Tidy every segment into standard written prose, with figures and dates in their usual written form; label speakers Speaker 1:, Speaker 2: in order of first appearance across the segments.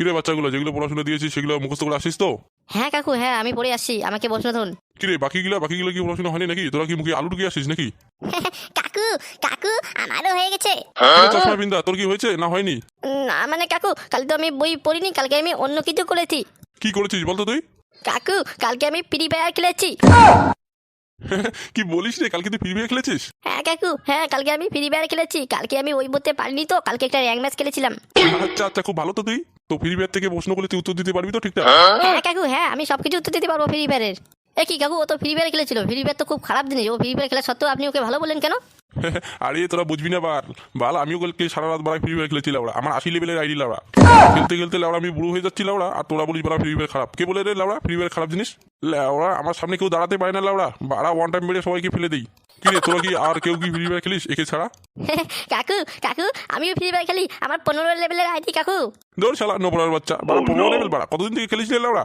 Speaker 1: কিরে বাচ্চাগুলো যেগুলো পড়াশোনা দিয়েছি সেগুলো মুখস্থ করে আসিস তো?
Speaker 2: হ্যাঁ কাকু, হ্যাঁ আমি পড়ে আসছি, আমাকে প্রশ্ন ধরুন।
Speaker 1: কিরে বাকিগুলো কি পড়াশোনা হয়নি নাকি? তোরা কি মুখে আলু ঢুকিয়ে আসিস নাকি?
Speaker 2: কাকু কাকু আমারও হয়ে গেছে।
Speaker 1: কিরে চশমা বিন্দা, তোর কি হয়েছে না হয়নি?
Speaker 2: না মানে কাকু, কাল তো আমি বই পড়িনি, কালকে আমি অন্য কিছু করেছি।
Speaker 1: কি করেছিস বলতো তুই?
Speaker 2: কাকু কালকে আমি ফ্রি ফায়ার খেলেছি।
Speaker 1: কি বলিস রে, কালকে তুই ফ্রি ফায়ার খেলেছিস?
Speaker 2: হ্যাঁ কাকু, হ্যাঁ কালকে আমি ফ্রি ফায়ার খেলেছি। কালকে আমি ওই বলতে পারিনি তো, কালকে একটা র্যাঙ্ক ম্যাচ খেলেছিলাম।
Speaker 1: আচ্ছা আচ্ছা, খুব ভালো তো। তুই তো ফ্রি ফায়ার থেকে প্রশ্ন করলে তুই উত্তর দিতে পারবি তো ঠিকঠাক?
Speaker 2: হ্যাঁ কাকু, হ্যাঁ আমি সবকিছু উত্তর দিতে পারবো ফ্রি ফায়ারের। এ কি কাকু, ও তো ফ্রি ফায়ার খেলেছিল। ফ্রি ফায়ার তো খুব খারাপ জিনিস। ও ফ্রি ফায়ার খেলা সত্ত্বেও আপনি ওকে ভালো বললেন কেন?
Speaker 1: আরে তোরা বুঝবি না বাল আমিও কালকে সারা রাত বাড়া ফ্রি ফায়ার খেলেছি লাউড়া। আমার 80 লেভেলের আইডি লাউড়া। খেলতে খেলতে লাউড়া আমি বুড়ো হয়ে যাচ্ছি লাউড়া, আর তোরা বলিস বাড়া ফ্রি ফায়ার খারাপ। কে বলে রে লাউড়া ফ্রি ফায়ার খারাপ জিনিস? লাউড়া আমার সামনে কেউ দাঁড়াতে পারে না লাউড়া, বাড়া ওয়ান টাইম মেরে সবাইকে ফেলে দেই। কি রে তোরা কি আর কেউ কি ফ্রি ফায়ার খেলিস একে ছাড়া?
Speaker 2: কাকু কাকু আমিও ফ্রি ফায়ার খেলি, আমার 15 লেভেলের আইডি কাকু।
Speaker 1: ধর শালা নোপড়ার বাচ্চা, বাড়া 15 লেভেল বাড়া, কতদিন থেকে খেলিস রে লাউড়া?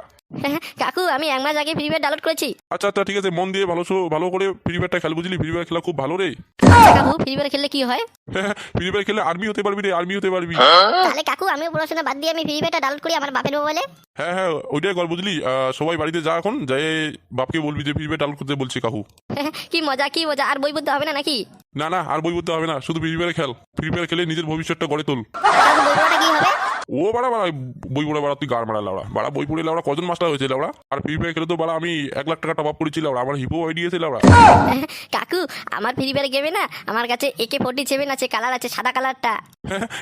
Speaker 2: কাকু আমি 1 মাস আগে ফ্রি ফায়ার ডাউনলোড করেছি।
Speaker 1: আচ্ছা আচ্ছা ঠিক আছে, মন দিয়ে ভালো করে ফ্রি ফায়ারটা খেল, বুঝলি? ফ্রি ফায়ার খেলা খুব ভালো রে।
Speaker 2: আচ্ছা কাকু, ফ্রি ফায়ার খেললে কি হয়?
Speaker 1: ফ্রি ফায়ার খেলে আর্মি হতে পারবি রে, আর্মি হতে পারবি।
Speaker 2: তাহলে কাকু আমিও পড়াশোনা বাদ দিয়ে আমি ফ্রি ফায়ারটা ডাউনলোড করি আমার বাপের মোবাইলে।
Speaker 1: হ্যাঁ ওইটাই কর, বুঝলি? সবাই বাড়িতে যা, এখন যাই বাপকে বলবি যে ফ্রি ফায়ার ডাউনলোড করতে বলছি কাকু।
Speaker 2: কি মজা কি মজা, আর বই পড়তে হবে না নাকি?
Speaker 1: না আর বই পড়তে হবে না, শুধু ফ্রি ফায়ার খেল। ফ্রি ফায়ার খেলে নিজের ভবিষ্যৎটা গড়ে তোল।
Speaker 2: কাকু বই পড়াটা কি হবে?
Speaker 1: ও বাড়া বই পড়ে বাড়া তুই গাড় মারা লাউড়া। বাড়া বই পড়ে লাউড়া কজন মাস্টার হয়েছে লাউড়া? আর ফ্রি ফায়ার খেলে তো বাড়া আমি 1 লাখ টাকা টপ আপ করেছি লাউড়া। আমার হিপো আইডি আছে লাউড়া।
Speaker 2: কাকু আমার ফ্রি ফায়ার গেমে না আমার কাছে AK-47 আছে, কালার আছে সাদা কালারটা।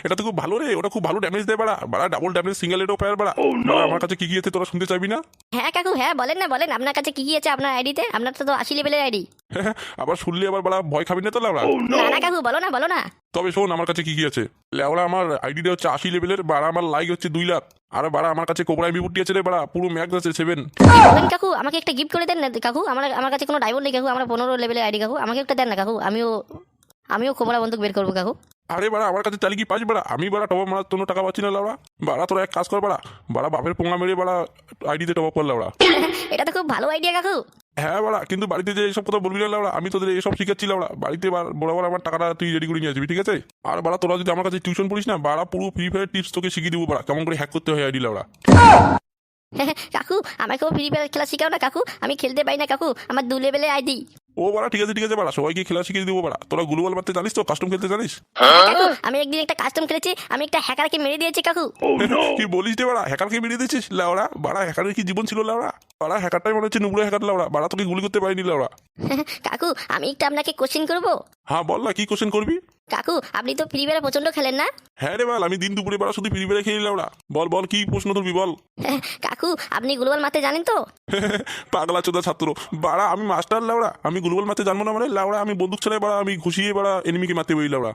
Speaker 1: এটা তো খুব ভালো রে, ওটা খুব ভালো ড্যামেজ দেয় বাড়া। বাড়া double damage single ado fire বাড়া। বাড়া আমার কাছে কি আছে তোরা শুনতে চাইবি না?
Speaker 2: হ্যাঁ কাকু, হ্যাঁ বলেন না বলেন, আপনার কাছে কি আছে আপনার আইডিতে? আপনার তো 80 লেভেলের আইডি।
Speaker 1: আবার শুনলে আবার বাড়া ভয় খাবি না তো লাউড়া?
Speaker 2: না কাকু বলো না বলো না।
Speaker 1: তবে শোন আমার কাছে কি আছে। লেওড়া আমার আইডিটা হচ্ছে 80 লেভেলের, বাড়া আমার লাইক হচ্ছে 2 লাখ। আর বাড়া আমার কাছে কোবরা এমবি আছে রে বাড়া, পুরো ম্যাক্স আছে 7।
Speaker 2: কি বলেন কাকু, আমাকে একটা গিফট করে দেন না কাকু। আমার কাছে কোনো ডায়মন্ড নেই কাকু, আমরা 15 লেভেলের আইডি কাকু, আমাকে একটা দেন না কাকু। আমিও কোবরা বন্দুক বের করবো কাকু।
Speaker 1: আরে বাড়া আমার কাছে তাহলে কি পাস বাড়া? আমি বাড়া টপ আপ মারার কোনো টাকা পাচ্ছি না লাউড়া। বাড়া তোরা এক কাজ কর বাড়া বাপের পোঙা মেরে বাড়া আইডিতে টপ আপ কর লাউড়া।
Speaker 2: এটা তো খুব ভালো আইডিয়া কাকু।
Speaker 1: হ্যাঁ বাড়া, কিন্তু বাড়িতে যে এইসব কথা বলবি না লাউড়া। আমি তোদের এইসব শিখাচ্ছি লাউড়া। বাড়িতে বরাবর আমার টাকাটা তুই রেডি করে নিয়ে আসবি, ঠিক আছে? আর বাড়া তোরা যদি আমার কাছে টিউশন পড়িস না, বাড়া পুরো ফ্রি ফায়ার টিপস তোকে শিখিয়ে দেবো বাড়া, কেমন করে হ্যাক করতে হয় আইডি লাউড়া।
Speaker 2: কাকু আমাকেও ফ্রি ফায়ার খেলা শিখাও না কাকু, আমি খেলতে পারি না কাকু, আমার 2 লেভেলের আইডি।
Speaker 1: ও বাড়া ঠিক আছে বাড়া, সবাইকে খেলা শিখিয়ে দেবো বাড়া। তোরা গ্লোবাল মারতে জানিস তো? কাস্টম খেলতে জানিস?
Speaker 2: কাকু আমি একদিন একটা কাস্টম খেলেছি, আমি একটা হ্যাকারকে মেরে দিয়েছি কাকু।
Speaker 1: কি বলিস রে বাড়া, হ্যাকারকে মেরে দিয়েছিস লাউড়া? বাড়া হ্যাকারের কি জীবন ছিল লাউড়া? বাড়া হ্যাকারটাই মনে হচ্ছে নুবুড়ো হ্যাকার লাউড়া। বাড়া তোকে গুলি করতে পারিনি লাউড়া।
Speaker 2: কাকু আমি একটা আপনাকে কোশ্চেন করবো?
Speaker 1: হ্যাঁ বল না, কি কোশ্চেন করবি?
Speaker 2: কাকু আপনি তো ফ্রি ফায়ার প্রচন্ড খেলেন না?
Speaker 1: হ্যাঁ রে বাল, আমি দিন দুপুরে বাড়া শুধু ফ্রি ফায়ার খেলি লাউড়া। বল কি প্রশ্ন ধরবি বল।
Speaker 2: কাকু আপনি গ্লোবাল মারতে জানেন তো?
Speaker 1: পাগলা চোদা ছাত্র বাড়া, আমি মাস্টার লাউড়া। আমি গ্লোবাল মারতে জানবো না মানে লাউড়া? আমি বন্দুক ছাড়াই বাড়া আমি ঘুষিয়ে বাড়া এনিমিকে মারতে পারি লাউড়া।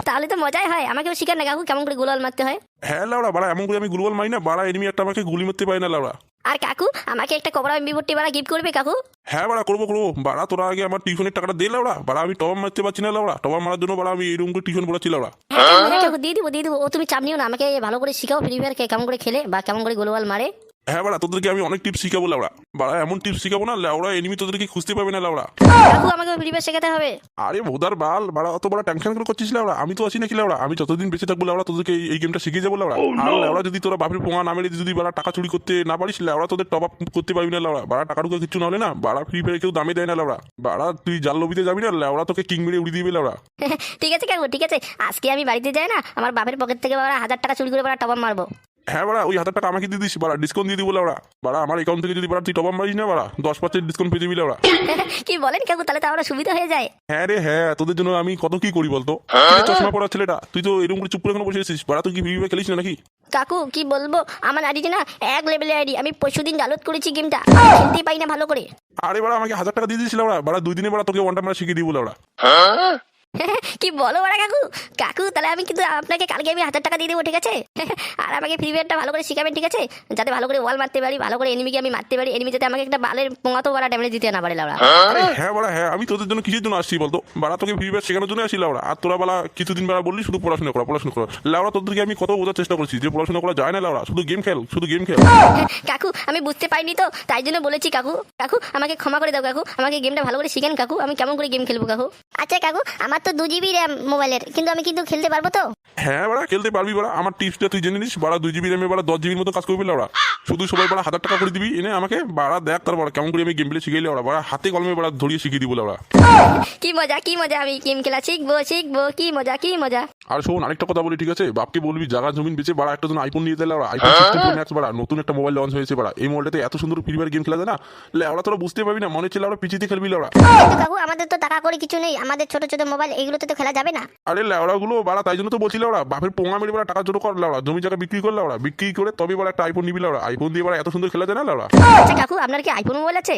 Speaker 2: তাহলে তো মজাই হয়, আমাকেও শিখান না কাকু কেমন করে গ্লোবাল মারতে হয়।
Speaker 1: হ্যাঁ লাউড়া, বাড়া এমন করে আমি গ্লোবাল মারি না বাড়া, এনিমি একটা আমাকে গুলি মারতে পারে না লাউড়া।
Speaker 2: আর কাকু আমাকে একটা কোবরা এমবি40 বাড়া গিফট করবে কাকু?
Speaker 1: হ্যাঁ বাড়া করবো বাড়া। তোরা আগে আমার টিউশনের টাকাটা দে লাউড়া। বাড়া আমি টপ মারতে পারছি না লাউড়া। টপ মারার জন্য বাড়া আমি এরকম করে টিউশন পড়াচ্ছি লাউড়া।
Speaker 2: হ্যাঁ কাকু দিয়ে দিব ও, তুমি চাপ নিও না, আমাকে ভালো করে শিখাও ফ্রি ফায়ার কেমন করে খেলে বা কেমন করে গ্লোবাল মারে।
Speaker 1: হ্যাঁ বাড়া, তোদেরকে আমি অনেক টিপস শিখাবো লাউড়া। বাড়া এমন টিপস শিখাবো না লাউড়া, এনিমি তোদেরকে খুঁজতে পাবে না লাউড়া।
Speaker 2: কাকু আমাকে ফ্রি ফায়ার শেখাতে হবে।
Speaker 1: আরে ভোদার বাল, বাড়া অত বড় টেনশন করে করছিস লাউড়া? আমি তো আছি নাকি লাউড়া? আমি যতদিন বেঁচে থাকবো লাউড়া তোদেরকে এই গেমটা শিখিয়ে যাবো লাউড়া। আর লাউড়া যদি তোরা বাপের পোঙা না মেরে যদি বাড়া টাকা চুরি করতে না পারিস লাউড়া, তোদের টপ আপ করতে পারবি না লাউড়া। বাড়া টাকা টুকা কিছু না হলে না বাড়া ফ্রি ফায়ার কেউ দামে দেয় না লাউড়া। বাড়া তুই জাল লবিতে যাবি না লাউড়া, তোকে কিং মেরে উড়িয়ে দিবে লাউড়া।
Speaker 2: ঠিক আছে কাকু ঠিক আছে, আজকে আমি বাড়িতে যাই না, আমার বাপের পকেট থেকে বাড়া 1000 টাকা চুরি করে বাড়া টপ আপ মারবো।
Speaker 1: হ্যাঁ বাড়া, ওই 1000 টাকা আমাকে দিয়ে দিস বাড়া, ডিসকাউন্ট দিয়ে দিব লাউড়া। বাড়া আমার অ্যাকাউন্ট থেকে যদি বাড়া তুই টপ আপ মারিস না বাড়া 10% ডিসকাউন্ট পেয়ে যাবি লাউড়া।
Speaker 2: কি বলেন কাকু, তাহলে তো আমার সুবিধা হয়ে যায়।
Speaker 1: হ্যাঁ রে হ্যাঁ, তোদের জন্য আমি কত কি করি বলতো। তুই চশমা পড়া ছেলেটা, তুই তো এরকম করে চুপ করে বসে আছিস। বাড়া তুই কি ফ্রি ফায়ার খেলিস না নাকি?
Speaker 2: কাকু কি বলবো, আমার আইডিতে না 1 লেভেলের আইডি, আমি 25 দিন ডাউনলোড করেছি গেমটা, খেলতেই পাই না ভালো করে।
Speaker 1: আরে বাড়া আমাকে 1000 টাকা দিয়ে দিয়েছিল বাড়া। বাড়া 2 দিনে বাড়া তোকে ওয়ান টাইম মারা শিখিয়ে দিব লাউড়া।
Speaker 2: কি বলো বাড়া কাকু? কাকু তাহলে আমি কিন্তু আপনাকে কালকে আমি 1000 টাকা দিয়ে দেবো, ঠিক আছে? আর আমাকে ফ্রি ফায়ারটা ভালো করে শিখাবেন, ঠিক আছে? যাতে ভালো করে ওয়াল মারতে পারি, ভালো করে এনিমিকে আমি মারতে পারি, এনিমি যাতে আমাকে একটা বালের পোঙাতো বাড়া ড্যামেজ দিতে না পারে লাউড়া।
Speaker 1: আরে হ্যাঁ বাড়া হ্যাঁ, আমি তোদের জন্য কিসের জন্য আসছি বলতো? বাড়া তোকে ফ্রি ফায়ার শেখানোর জন্য আসি লাউড়া। আর তোরা বাড়া কিছুদিন বাড়া বললি শুধু পড়াশোনা করা লাউড়া। তোদেরকে আমি কত বোঝার চেষ্টা করছি যে পড়াশোনা করা যায় না লাউড়া, শুধু গেম খেল।
Speaker 2: কাকু আমি বুঝতে পারিনি তো, তাই জন্য বলেছি কাকু। কাকু আমাকে ক্ষমা করে দাও কাকু, আমাকে গেমটা ভালো করে শিখেন কাকু, আমি কেমন করে গেম খেলবো কাকু? আচ্ছা কাকু, আমার তো 2 GB র্যাম মোবাইলের, কিন্তু আমি কিন্তু খেলতে পারবো তো?
Speaker 1: হ্যাঁ বাড়া খেলতে পারবি বাড়া, আমার টিপসটা তুই জেনে নিস বাড়া। 2 GB র্যামে বাড়া 10 GB মতো কাজ করবি বাড়া। শুধু সবাই বাড়া 1000 টাকা করে দিবি এনে আমাকে বাড়া, দেখ তার বাড়া কেমন করে আমি গেম প্লে শিখাইলে বাড়া, বাড়া হাতে কলমে বাড়া ধরিয়ে শিখিয়ে দিব বাড়া।
Speaker 2: কি মজা কি মজা, আমি গেম খেলা শিখবো শিখবো, কি মজা কি মজা।
Speaker 1: আর শোন আরেকটা কথা বলি ঠিক আছে, বাপকে বলবি জায়গা জমিন বেচে বাড়া একটা জন আইফোন নিয়ে দিলে বাড়া। আইফোন 16 Pro Max বাড়া নতুন একটা মোবাইল লঞ্চ হয়েছে বাড়া। এই মোবাইলটাতে এত সুন্দর ফ্রি ফায়ার গেম খেলা যায় না, লেওড়া তোরা বুঝতে পারবি না, মনে হচ্ছে লেওড়া পিচিতে খেলবি লেওড়া।
Speaker 2: কিন্তু কাকু আমাদের তো টাকা করে কিছু নেই, আমাদের ছোট ছোট মোবাইল এগুলোতে তো খেলা যাবে না।
Speaker 1: আরে লেওড়া গুলো বাড়া, তাই জন্য তো বলছি লেওড়া, বাপের পোঙা মেরে বাড়া টাকা জোটো কর লেওড়া, জমি জায়গা বিক্রি কর লেওড়া, বিক্রি করে তবে বাড়া একটা আইফোন নিবি লেওড়া। আইফোন দিয়ে বাড়া এত সুন্দর খেলা যায় না লেওড়া।
Speaker 2: আচ্ছা কাকু, আপনার কি আইফোন মোবাইল আছে?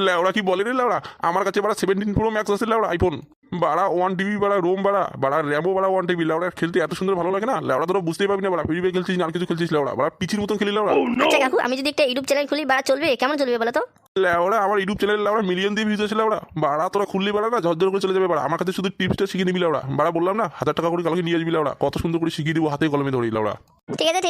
Speaker 1: লেওড়া কি বলে রে লেওড়া, আমার কাছে বাড়া 17 Pro Max আছে লেওড়া আইফোন বাড়া, 1 TB বাড়া রোম বাড়া, বাড়া র্যামও বাড়া 1 TB লেওড়া। খেলতে এত সুন্দর ভালো লাগে না লেওড়া, তোরা বুঝতেই পারবি না বাড়া। ফ্রি ফায়ার খেলছিস না আর কিছু খেলছিস লেওড়া, বাড়া পিচির মতন খেলি লেওড়া।
Speaker 2: আচ্ছা কাকু, আমি যদি একটা ইউটিউব চ্যানেল খুলি বাড়া, চলবে? কেমন চলবে বলো তো?
Speaker 1: লেওড়া আমার ইউটিউব চ্যানেল লেওড়া মিলিয়ন দিয়ে ভিউজ আছে লেওড়া, বাড়া তোরা খুললি বাড়া না ঝরঝর করে চলে যাবে বাড়া। আমার কাছে শুধু টিপসটা শিখিয়ে নিবি লেওড়া, বাড়া বললাম না 1000 টাকা করে কালকে নিয়ে আসবি লেওড়া, কত সুন্দর করে শিখিয়ে দিব হাতে কলমে ধরি লেওড়া।
Speaker 2: ঠিক আছে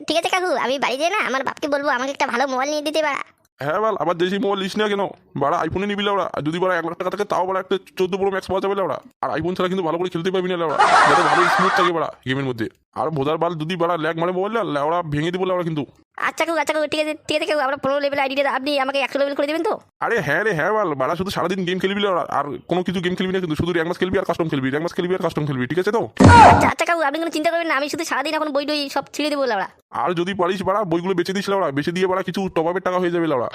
Speaker 2: ঠিক আছে কাকু, আমি বাড়ি যাই না, আমার বাপকে বলবো আমাকে একটা ভালো মোবাইল নিয়ে দিতে বাড়া।
Speaker 1: হ্যাঁ বল, আবার দেশি মোবাইল লিস না কেন বাড়া, আইফোনে নিবি লেওড়া। আর যদি বাড়া 1 লাখ টাকা থাকে তাও বাড়া একটা 14 Pro Max পাওয়া যাবে লেওড়া। আর আইফোন ছাড়া কিন্তু ভালো করে খেলতে পারবি না লেওড়া, যাতে ভালো স্মুথ থাকে বাড়া গেমের মধ্যে। আর বোঝার বাল যদি বাড়া ল্যাগ মারে মোবাইল লেওড়া ভেঙে দিব লেওড়া কিন্তু।
Speaker 2: আচ্ছা কাকু ঠিক আছে ঠিক আছে কাকু, আমরা 15 লেভেল আইডিটা আপনি আমাকে 100 লেভেল করে দেবেন তো?
Speaker 1: আরে হ্যাঁ রে হ্যাঁ বল, বাড়া শুধু সারাদিন গেম খেলবি লেওড়া, আর কোনো কিছু গেম খেলবি না কিন্তু, শুধু র্যাঙ্ক ম্যাচ খেলবি আর কাস্টম খেলবি, র্যাঙ্ক ম্যাচ খেলবি আর কাস্টম খেলবি, ঠিক আছে তো?
Speaker 2: আচ্ছা কাকু, আপনি কোনো চিন্তা করবেন না, আমি শুধু সারাদিন এখন বই টই সব ছিঁড়ে দেবো লাউড়া।
Speaker 1: আর যদি পারিস বাড়া বইগুলো বেচে দিস লেওড়া, বেচে দিয়ে বাড়া কিছু টপাপের টাকা হয়ে যাবে লেওড়া।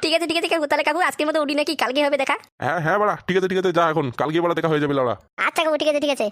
Speaker 2: ঠিক আছে কাকু, তাহলে কাকু আজকের মতো উঠি নাকি, কালকে হবে দেখা?
Speaker 1: হ্যাঁ হ্যাঁ বাড়া ঠিক আছে যা এখন, কালকে বাড়া দেখা হয়ে যাবে লেওড়া।
Speaker 2: আচ্ছা কাকু ঠিক আছে ঠিক আছে।